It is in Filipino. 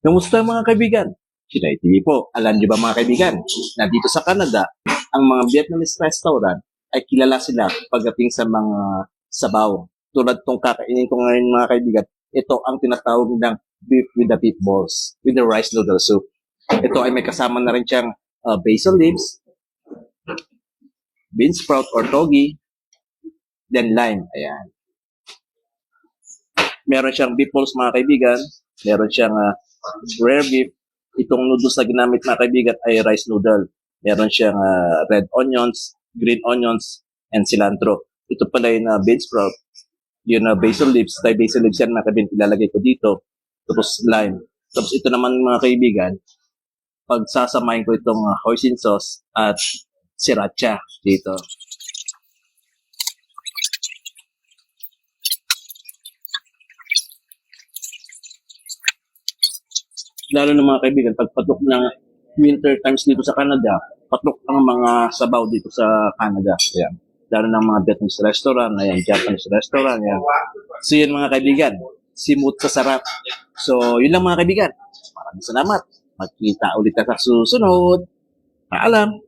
Kamusta mga kaibigan? Shinoy TV po. Alam niyo ba mga kaibigan, na dito sa Canada, ang mga Vietnamese restaurant ay kilala sila pagdating sa mga sabaw. Tulad tong kakainin ko ngayon mga kaibigan, ito ang tinatawag ng beef with the meatballs, with the rice noodle soup. Ito ay may kasama na rin siyang basil leaves, bean sprout or togi, then lime. Ayan. Meron siyang beef balls mga kaibigan, meron siyang rare beef. Itong noodles na ginamit mga kaibigan ay rice noodle. Meron siyang red onions, green onions, and cilantro. Ito pala yung bean sprout, yung basil leaves. Tayo basil leaves yan mga kaibigan, ilalagay ko dito. Tapos lime. Tapos ito naman mga kaibigan, pagsasamahin ko itong hoisin sauce at sriracha dito. Lalo na mga kaibigan, pagpatok ng winter times dito sa Canada, patok ang mga sabaw dito sa Canada. Ayan. Lalo ng mga Vietnamese restaurant, ayan, Japanese restaurant, ayan. So yun mga kaibigan, simut sa sarap. So yun lang mga kaibigan. Maraming salamat. Magkita ulit sa susunod. Paalam.